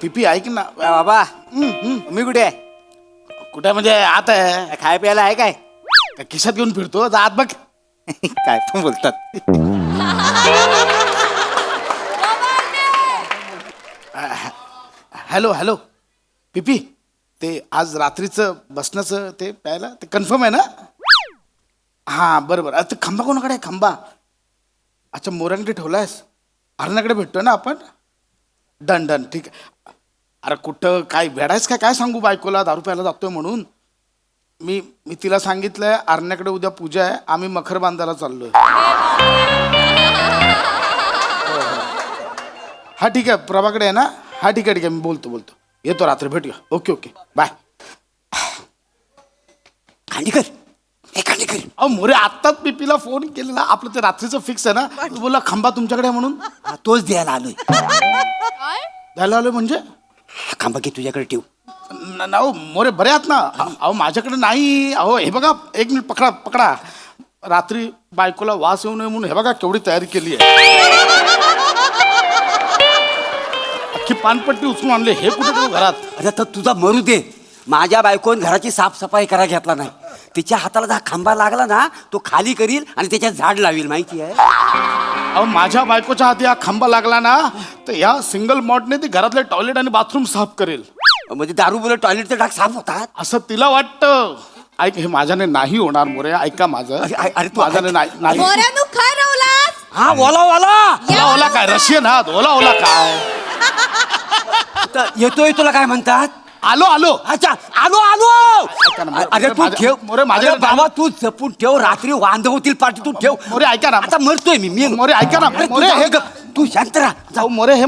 पिपी ऐक ना. बाबा मी कुठे आहे? कुठे म्हणजे आता आहे? खाय प्यायला आहे काय? काय खिशात घेऊन फिरतो जा आत बघ. काय पण बोलतात. हॅलो हॅलो पिपी, ते आज रात्रीचं बसण्याचं ते प्यायला ते कन्फर्म आहे ना? हां बरं बरं. ते खंबा कोणाकडे आहे खंबा? अच्छा मोरांकडे ठेवलायस. हरणाकडे भेटतोय ना आपण. डन डन ठीक आहे. अरे कुठं काय वेडायस काय काय सांगू बायकोला दारू प्यायला जातोय म्हणून. मी मी तिला सांगितलंय अरण्याकडे उद्या पूजा आहे, आम्ही मखर बांधायला चाललोय. हा ठीक आहे प्रभाकडे आहे ना. हा ठीक आहे मी बोलतो येतो रात्री भेटूया. Okay okay bye. खांडेकर हे खांडेकर. अहो मोरे आत्ताच पिपीला फोन केलेला. आपलं ते रात्रीचं फिक्स आहे ना. तू बोलला खंबा तुमच्याकडे आहे म्हणून. हा, तोच द्यायला आलोय. द्यायला आलोय म्हणजे? खांबा घे तुझ्याकडे ठेव. अहो मोरे बरे आहात ना? अहो माझ्याकडे नाही. अहो हे बघा एक मिनिट पकडा पकडा. रात्री बायकोला वास येऊ नये म्हणून हे बघा केवढी तयारी केली आहे. अख्खी पानपट्टी उचलून आणली. हे कुठे ठेवू घरात? अरे तर तुझा मरू दे. माझ्या बायकोन घराची साफसफाई करा घेतला नाही. तिच्या हाताला जर खांबा लागला ना तो खाली करील आणि त्याच्यात झाड लावेल माहिती आहे. अहो माझ्या बायकोच्या हाती हा खांबा लागला ना तर या सिंगल मॉडने ती घरातले टॉयलेट आणि बाथरूम साफ करेल. म्हणजे दारू बोलत टॉयलेटचे डाग साफ होतात असं तिला वाटतं. ऐक हे माझ्याने नाही होणार मोरे. ऐका माझं. अरे तू माझ्याने नाही. मोऱ्यानु काय रावलास? हा ओला ओला ओला ओला काय रशियन हात ओला ओला काय? तर येतोय तुला काय म्हणतात? आलो आलो. अच्छा आलो आलो. ऐका ना, मोरे, अरे तू माझ्या- ठेव मोरे, माझ्या- अरे बाबा तू जपून ठेव. रात्री वांद होतील पाठी. तू ठेव. मोरे ऐका ना. आता मरतोय मी मोरे ऐका ना. अरे मोरे हे तू शांत राहा. जाऊ मोरे हे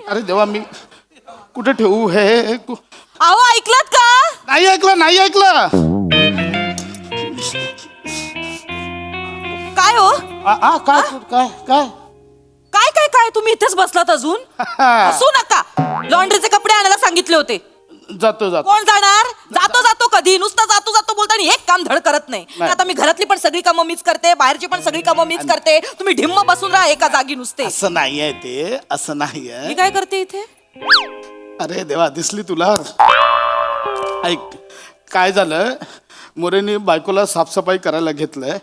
अरे देवा मी कुठे ठेवू हे अहो ऐकलात का? नाही ऐकलं. काय हो? काय काय काय काय काय काय तुम्ही इथेच बसलात अजून? हसू नका. लॉन्ड्रीचे कपडे आणायला सांगितले होते. जातो कोण जाणार? जातो कधी नुसतं जातो बोलता आणि एक काम धड करत नाही. नाही. आता मी घरातली पण सगळी कामं मीच करते, बाहेरची पण सगळी कामं मीच करते. तुम्ही ढिम्म बसून राहा एका जागी नुसते. असं नाहीये ते असं नाहीये. मी काय करते इथे? अरे देवा दिसली तुला. ऐक काय झालं मोरेने बायकोला साफसफाई करायला घेतलंय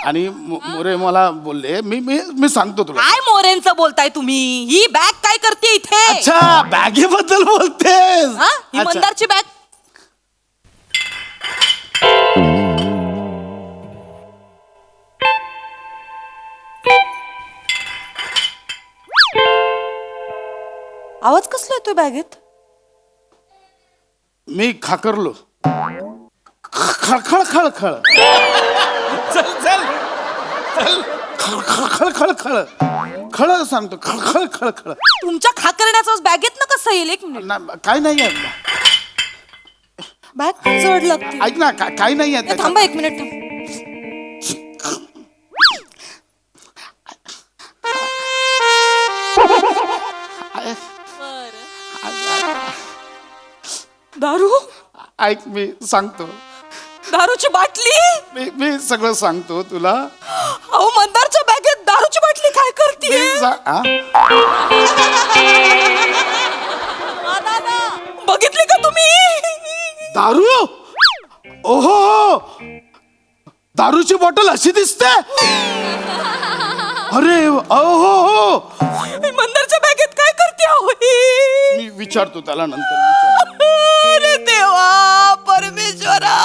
आणि मोरे मला बोलले मी मी मी सांगतो तुला. काय मोरेंचं बोलताय तुम्ही? ही बॅग काय करते इथे? अच्छा बॅगेबद्दल बोलतेस. हा? ही अच्छा. मंदारची बॅग. आवाज कसला येतोय बॅगेत? मी खाकरलो. खळखळ खळखळ चल चल चल खळखळ खळखळ खळ सांगतो खळखळ खळखळ. तुमच्या खाकरण्याचं बॅगेत ना कसं येईल? एक मिनिट. काय नाहीये. बॅग जड लागते. ऐक ना काही नाहीये ए, थांबा एक मिनिट थांब. दारू? ऐक मी सांगतो. दारूची बाटली? मी सगळं सांगतो तुला. अहो मंदारच्या बॅगेत दारूची बाटली काय करते? बघितली का तुम्ही? दारू? ओहो दारूची बॉटल अशी दिसते. अरे ओहो मंदारच्या बॅगेत काय करते? मी विचारतो त्याला नंतर. अरे देवा परमेश्वरा.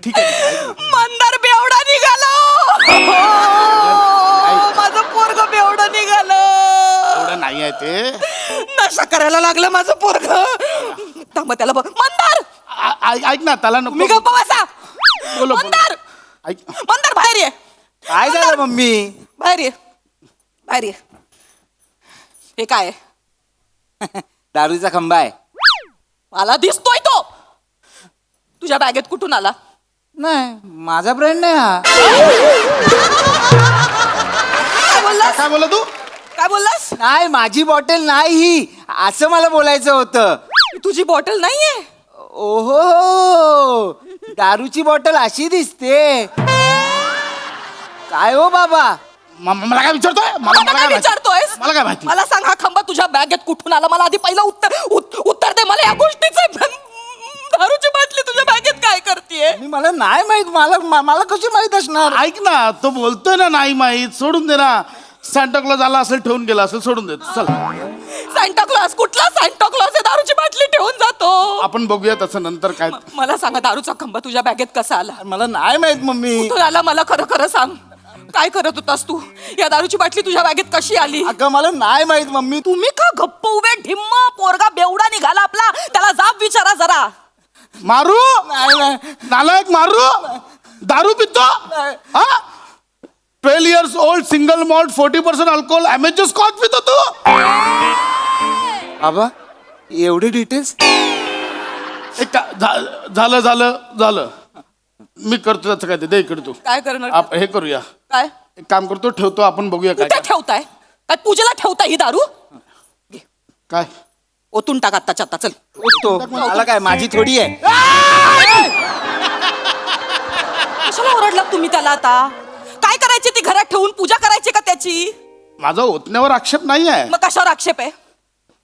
ठीक आहे. मंदार बेवडा निघालो. माझं पोरग बेवडा निघालं. एवढं नाही आहे ते. नशा करायला लागलं माझं पोरग. थांबा त्याला बघ. मंदार ऐक ना त्याला नको. मी गप्पा बसा. बोलो मंदार ऐक मंदार बाहेर ये. काय झालं मम्मी? बाहेर ये. बाहेर ये. हे काय आहे? दारूचा खंबा आहे. मला दिसतोय तो. तुझ्या बॅगेत कुठून आला? नाही माझा ब्रँड नाही हा. काय बोललास? काय बोला तू? काय बोललास? नाही माझी बॉटल नाही ही असं मला बोलायचं होतं. तुझी बॉटल नाहीये. ओहो दारूची बॉटल अशी दिसते. काय हो बाबा मला काय विचारतोय मला काय माहिती? विचारतोयस मला काय माहिती मला सांग हा खांबा तुझ्या बॅगेत कुठून आला मला आधी पहिलं उत्तर दे मला या गोष्टीचं दारूची बाटली तुझ्या बॅगेत काय करतेय मला नाही माहित, मला कशी माहित असणार? ऐक ना तो बोलतोय ना नाही माहीत सोडून दे ना सॅन्टाक्लॉज आला असेल ठेवून गेला असेल सोडून दे चल सांताक्लॉज कुठला सांताक्लॉज आहे दारूची बाटली ठेवून जातो आपण बघूया तसं नंतर काय मला सांगा दारूचा खांबा तुझ्या बॅगेत कसा आला मला नाही माहित मम्मी. कुठून आला मला खरं खरं सांग काय करत होतास तू या दारूची बाटली तुझ्या बॅगेत कशी आली अगं मला नाही माहित मम्मी. तुम्ही का गप्प उभे ढिम्म पोरगा बेवडा निघाला आपला त्याला जाब विचारा जरा मारू नाही. नालायक मारू दारू पितो हा 12 years old single malt 40% alcohol अमेजर स्कॉच पितो तू बाबा एवढे डिटेल्स? झालं झालं झालं मी करतो त्याचं काय ते दे इकडे तू काय करणार हे करूया काय एक काम करतो ठेवतो आपण बघूया काय कुठे ठेवताय काय पूजेला ठेवताय ही दारू काय ओतून टाक आत्ताच्या आता चल तो मला काय माझी थोडी आहे. कशाला ओरडलात तुम्ही त्याला आता काय करायची ती घरात ठेवून पूजा करायची का त्याची माझा ओतण्यावर आक्षेप नाही आहे मग कशावर आक्षेप आहे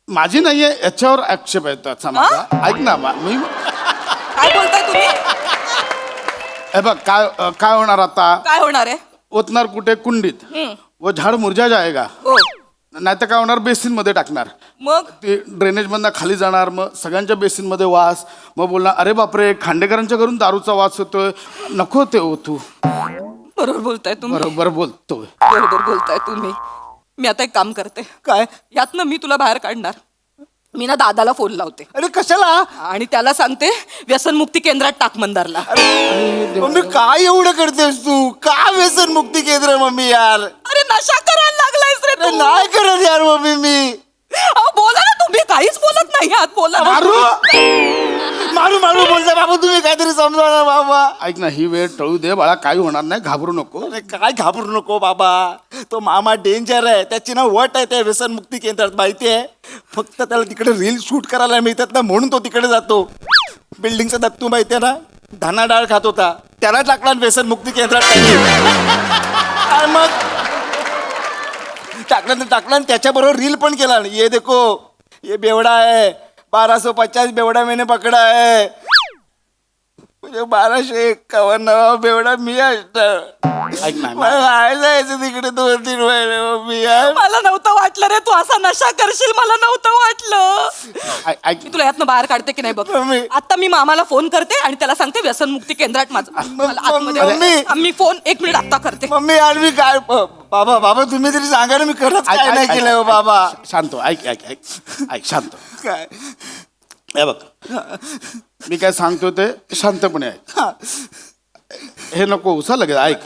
माझी नाहीये याच्यावर आक्षेप आहे त्याचा माझा ऐक ना मी काय बोलताय तुम्ही हे बघ काय काय होणार आता काय होणार आहे ओतणार कुठे कुंडीत व झाड मुरझा जाएगा हो नाही तर काय होणार बेसिन मध्ये टाकणार मग ते ड्रेनेज मधनं खाली जाणार मग सगळ्यांच्या बेसिन मध्ये वास मग बोलणार अरे बापरे खांडेकरांच्या घरून दारूचा वास होतोय नको ते ओतू बरोबर बोलताय तुम्ही बरोबर बोलतोय बरोबर बोलताय तुम्ही मी आता एक काम करते काय? यातनं मी तुला बाहेर काढणार मी ना दादाला फोन लावते अरे कशाला? आणि त्याला सांगते व्यसनमुक्ती केंद्रात टाक मंदारला मम्मी काय एवढं करतेस तू? का व्यसन मुक्ती केंद्र मम्मी यार? अरे नशा करायला लागलायस रे अरे तू. नाही करत यार मम्मी मी. अहो, बोला ना तुम्ही काहीच बोलत नाही आहात बोला ना. मारू मारू मारू बोलता बाबा तुम्ही काहीतरी समजा ना बाबा. ऐक ना ही वेळ टळू दे बाळा काही होणार नाही घाबरू नको अरे काय घाबरू नको बाबा. तो मामा डेंजर आहे. त्याची ना वट आहे त्या व्यसन मुक्ती केंद्रात माहिती आहे. फक्त त्याला तिकडे रील शूट करायला मिळतात ना म्हणून तो तिकडे जातो. बिल्डिंगचा दत्तू माहिती आहे ना धाना डाळ खात होता त्याला टाकला व्यसन मुक्ती केंद्रात काय मग टाकला आणि त्याच्याबरोबर रील पण केला. ये देखो ये बेवडा है 1250 बेवडा मैंने पकडा है. म्हणजे 1251 बेवडा मी ऐक ना जायचं तिकडे 2-3 महिने मी यार. मला नव्हतं वाटलं रे तू असा नशा करशील मला नव्हतं वाटलं. ऐक मी तुला यातनं बाहेर काढते की नाही बघ मम्मी. आता मी मामाला फोन करते आणि त्याला सांगते व्यसनमुक्ती केंद्रात माझं मला आतमध्ये मम्मी. मी फोन 1 मिनिट आता करते. मम्मी यार मी काय बाबा बाबा तुम्ही तरी सांगा ना मी खरंच काय नाही केलं हो बाबा. शांत हो, ऐक ऐक ऐक ऐक शांत हो. काय हे बघ मी काय सांगतो ते शांतपणे ऐक हे नको उसा लगेच ऐक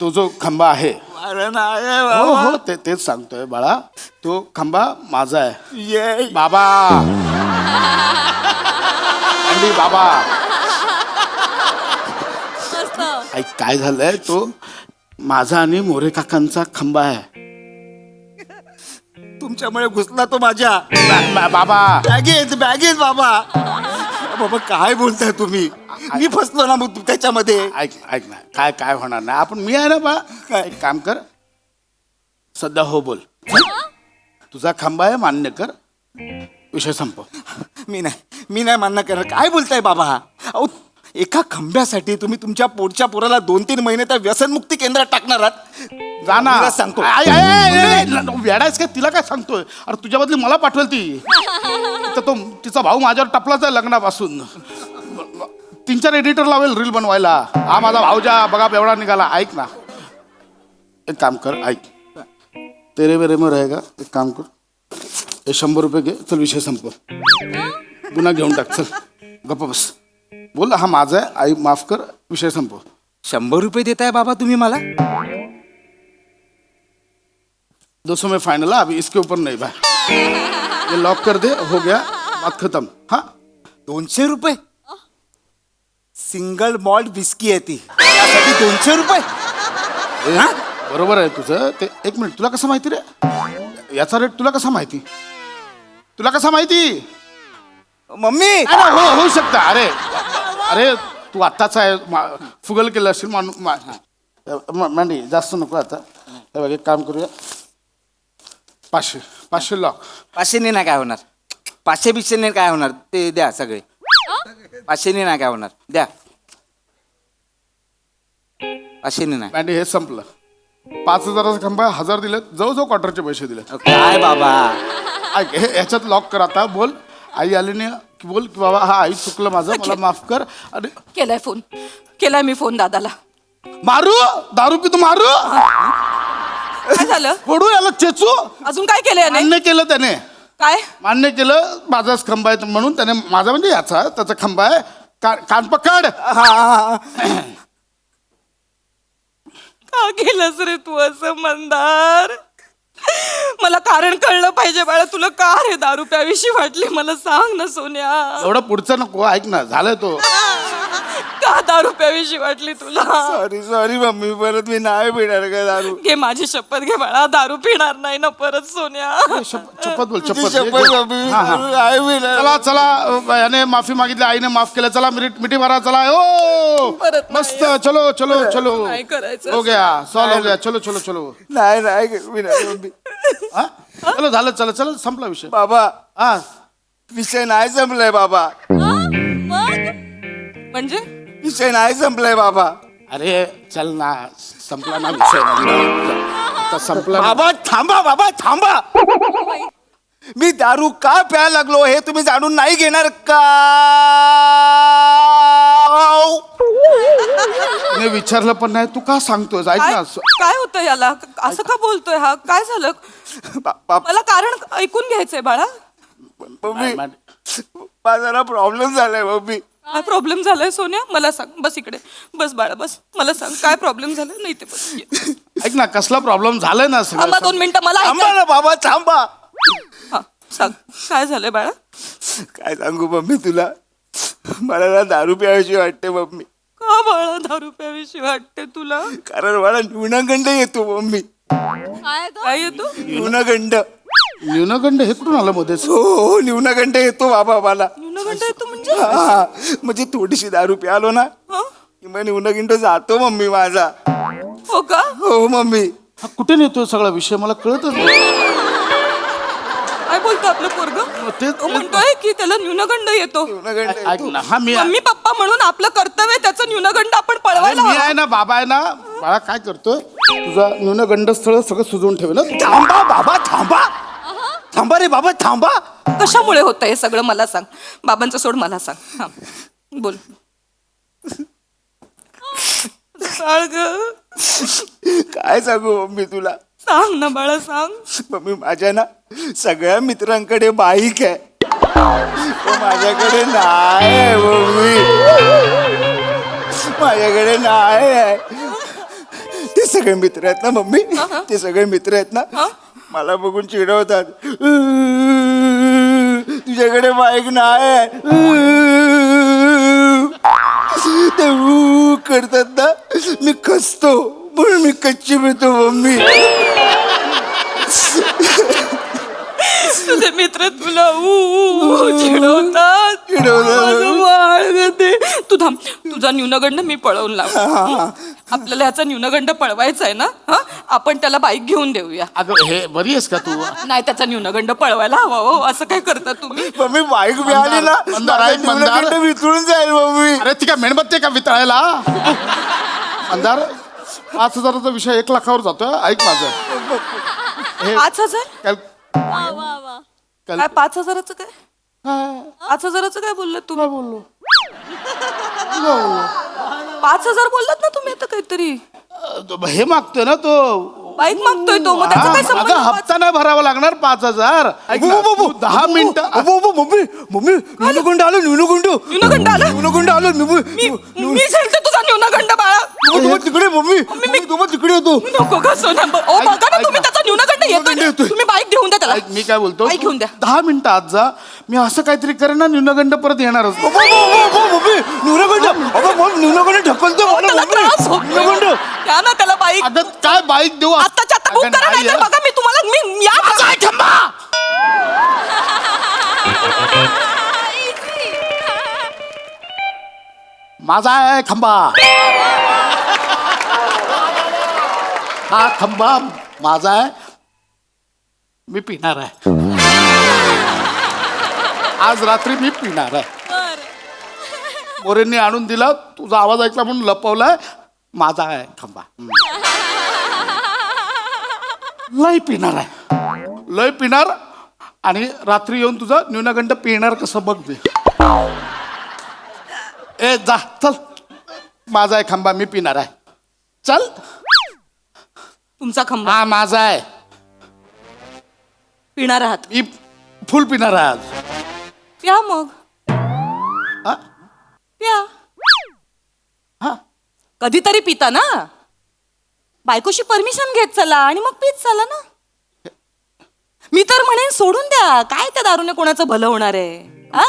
तो जो खंबा आहे अरे नाही हो बाबा. हो तेच सांगतोय बाळा तो खंबा माझा आहे ये बाबा अंडी बाबा ऐक काय झालंय तो माझा आणि मोरे काकांचा खंबा आहे तुमच्यामुळे घुसला तो माझ्या बाबा बॅगेत बाबा. बाबा काय बोलताय तुम्ही. मी फसलो ना मग त्याच्यामध्ये. ऐक ऐक ना काय काय होणार नाही आपण मी आहे ना बा काय? एक काम कर सध्या हो बोल तुझा खंबा आहे मान्य कर विषय संपव मी नाही मान्य करणार. काय बोलताय बाबा. अहो एका खंब्यासाठी तुम्ही तुमच्या पोटच्या पोराला 2-3 महिने त्या व्यसनमुक्ती केंद्रात टाकणार आहात. जा ना मी सांगतो. वेडायच काय तिला काय सांगतोय अरे तुझ्या बदली मला पाठवेल ती तर तो तिचा भाऊ माझ्यावर टपलाच आहे लग्नापासून 3-4 एडिटर लावेल रील बनवायला हा माझा भाऊजा बघा एवढा निघाला ऐक ना एक काम कर ऐक तेरे वेरे में रहेगा एक काम कर हे 100 रुपये घे चल विषय संपव पुन्हा घेऊन टाक चल गप्प बस बोल हा माझा आहे आई माफ कर विषय संपव 100 रुपये देताय बाबा तुम्ही मला. 200 में फाइनल है अभी इसके ऊपर नहीं भाई ये लॉक कर दे हो गया बात खत्म हाँ 200 रुपये सिंगल मॉल्ट विस्की आहे ती त्यासाठी 200 रुपये. ए, बरोबर आहे तुझं ते एक मिनिट तुला कसं माहिती रे याचा रेट तुला कसा माहिती मम्मी अरे हो होऊ शकतं अरे अरे तू आत्ताच आहे फुगल केलं असेल मांडी जास्त नको आता. हे बघ एक काम करूया, 500 लॉक. 500 नाही काय होणार, 500 काय होणार, ते द्या सगळे. 500 नाही काय होणार, द्या. 500 नाही. मांडी हे संपलं. 5,000चा खंबा 1,000 दिलेत, जवळजवळ क्वार्टरचे पैसे दिले. काय बाबा, ऐक हे याच्यात लॉक कर आता. बोल आई आली नाही की बोल की बाबा हा आई चुकलं माझं, मला माफ कर. अरे केलाय फोन, केलाय मी फोन दादाला. मारू दारू पितो मारू, काय झालं, फोडू याला चेचू. अजून काय केलंय याने? मान्य केलं त्याने, काय मान्य केलं माझाच खंबा आहे म्हणून. त्याने माझा म्हणजे याचा त्याचा खंबा आहे. कान पकड. का केलंस रे तू असं मंदार? मला कारण कळलं पाहिजे बाळा, तुला का रे दारू प्यावीशी वाटली मला सांग ना सोन्या. एवढं पुढचं नको, ऐक ना, झालं तो. का दारू प्यावीशी वाटली तुला? सॉरी मम्मी, परत मी नाही पिणार का दारू. घे माझी शपथ घे बाळा, दारू पिणार नाही ना परत सोन्या. शपथ बोल, तुझी शपथ. शपथ मम्मी, हा, हा. नाही पिणार. चला चला, याने माफी मागितली, आईने माफ केलं. चला मिठी मारा, चला. ओ परत नाही. मस्त, चलो चलो चलो. नाही करायचं. हो गया, सॉल्व हो गया. चलो चलो चलो. नाही पिणार मम्मी. हा चलो, झालं, चला चला, संपला विषय. बाबा, हा विषय नाही संपलाय बाबा, म्हणजे विषय नाही संपलाय बाबा. अरे चल ना, संपला ना विषय. आता संपला ना. बाबा थांबा. मी दारू का प्यायला लागलो हे तुम्ही जाणून नाही घेणार का? तिने विचारलं पण नाही, तू का सांगतोय? ऐक काय ना. काय होतं याला, असं का बोलतोय हा? काय झालं? मला कारण ऐकून घ्यायचंय बाळा. मम्मी, माझा जरा प्रॉब्लेम झालाय मम्मी. काय प्रॉब्लेम झालाय सोन्या? मला सांग. बस इकडे बस बाळा, बस. मला सांग काय प्रॉब्लेम झालाय. नाही ते बस. ऐक ना, कसला प्रॉब्लेम झालाय ना थांबा 2 मिनिटं, मला थांबा ऐकायचं. ना बाबा, थांबा. हा, सांग काय झालंय बाळा? काय सांगू मम्मी तुला, मला ना दारू प्यायची वाटते मम्मी. का बाळा दारू प्यावीशी वाटते तुला? कारण मला न्यूनगंड येतो मम्मी. काय येतो? न्यूनगंड. न्यूनगंड हे कुठून आलं मध्येच? हो, न्यूनगंड येतो बाबा मला. न्यूनगंड येतो म्हणजे? हा, म्हणजे थोडीशी दारू प्यालो ना हं? की मग न्यूनगंड जातो मम्मी माझा. हो का? हो मम्मी. हा कुठे नेतोय सगळा विषय, मला कळतच नाही. काय बोलतो आपलं पोरग? तो म्हणतोय की त्याला न्यूनगंड येतो. न्यूनगंड ऐक येतो. ना, हा मी मम्मी पप्पा म्हणून आपलं कर्तव्य त्याचं न्यूनगंड आपण अरे, पळवायला मी हवं. आहे ना, बाबा आहे ना. बाळा काय करतोय, तुझा न्यूनगंड स्थळ सगळं सुजवून ठेवेल ना. थांबा बाबा, थांबा रे बाबा, थांबा. कशामुळे होतं हे सगळं मला सांग. बाबांचं सोड, मला सांग. हा बोल. सांग ग. काय सांगू मम्मी तुला. सांग ना बाळा, सांग. मम्मी, माझ्या ना सगळ्या मित्रांकडे बाईक आहे, पण माझ्याकडे नाही आहे मम्मी. माझ्याकडे नाही आहे. ते सगळे मित्र आहेत ना मम्मी, ते सगळे मित्र आहेत ना, मला बघून चिडवतात. तुझ्याकडे बाईक नाही आहे. ते करतात ना, मी खचतो, म्हणून मी कच्ची मिळतो मम्मी. तुझे मित्र तुला चिडवतात. माझं बाळ ग ते. तू थांब, तुझा न्यूनगंड मी पळवून लाव. आपल्याला ह्याचा न्यूनगंड पळवायचा आहे ना. आपण त्याला बाईक घेऊन देऊया. अगं हे बरी आहेस का तू? नाही, त्याचा न्यूनगंड पळवायला हवा हो. असं काय करता तुम्ही? मम्मी, बाईक मिळाली ना, मंदार, ऐक, मंदार. न्यूनगंड वितळून जाईल मम्मी. अरे ती काय मेणबत्ती आहे का वितळायला? अंधार 5,000चा विषय 1 लाखावर जातोय. ऐक माझं, हे 5,000? काय 5,000चं काय? 5,000चं काय बोललात तुम्ही? बोललो? 5,000 बोललात ना तुम्ही आता काहीतरी. हे मागतोय ना तो, बाईक मागतोय तो, मग त्याचा काय संबंध? अगं हप्ता नाही भरावा लागणार 5,000. ऐक ना, तू 10 मिनिटं. मम्मी, न्यूनगंड आलो, न्यूनगंड आलं? न्यूनगंड आलो. मी झेलते तुझा न्यूनगंड बाळा. तिकडे मम्मी, तिकडे येतो. नको का सोना. ओ बघा ना तुम्ही, त्याचा न्यूनगंड येतोय. येतोय. तुम्ही बाईक घेऊन द्या त्याला. ऐक, मी काय बोलतो, बाईक घेऊन द्या. 10 मिनिटं आज जा. मी असं काहीतरी करेन ना, न्यूनगंड परत येणारच. मम्मी, न्यूनगंड ढकलतो मला त्याला मम्मी. त्रास होतोय. न्यूनगंड. द्या ना त्याला बाईक. अगं काय बाईक देऊ? आत्ताच्या आत्ता बुक अगं, करा, नाही नाहीतर आहे. बघा मी तुम्हाला थांबा. माझा आहे खंबा. हा खंबा माझा आहे, मी पिणार आहे. आज रात्री मी पिणार आहे. मोरेंनी आणून दिला, तुझा आवाज ऐकला म्हणून लपवलाय. माझा आहे खंबा. लय पिणार आहे, लय पिणार. आणि रात्री येऊन तुझा न्यूनगंड पिणार कसं बघ दे. ए जा चल, माझा आहे खंबा, मी पिणार आहे. चल. तुमचा खंबा हा माझा आहे, पिणार आहात. मी फुल पिणार आहे आज. प्या मग, हा? प्या. हा कधीतरी पिता ना, बायकोशी परमिशन घेत चला आणि मग पीत चला ना. मी तर म्हणेन सोडून द्या, काय त्या दारूने कोणाचं भलं होणार आहे. हा?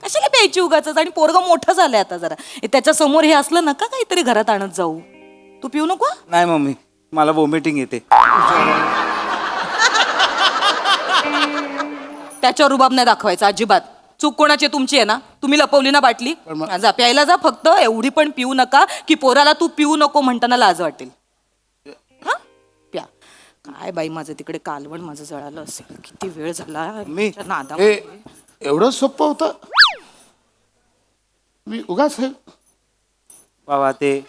कशाला प्यायची उगाच. आणि पोरगं मोठं झालंय आता जरा. त्याच्या समोर हे असलं नका काहीतरी घरात आणत जाऊ. तू पिऊ नको. नाही मम्मी, मला वॉमिटिंग येते. त्याच्यावर रुबाब नाही दाखवायचा अजिबात. चूक कोणाची आहे? तुमची आहे ना. तुम्ही लपवली ना बाटली. जा प्यायला जा, फक्त एवढी पण पिऊ नका की पोराला तू पिऊ नको म्हणताना लाज वाटेल. हा? प्या. काय बाई, माझं तिकडे कालवण माझं जळालं असेल. किती वेळ झाला मी- त्या नादा. हे एवढं सोपं होतं. मी उगाच हे बाबा ते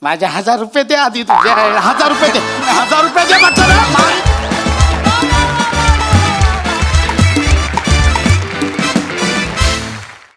माझे 1000 रुपये दे आधी. तुझे 1000 रुपये दे, 1000 रुपये दे म्हटलं ना.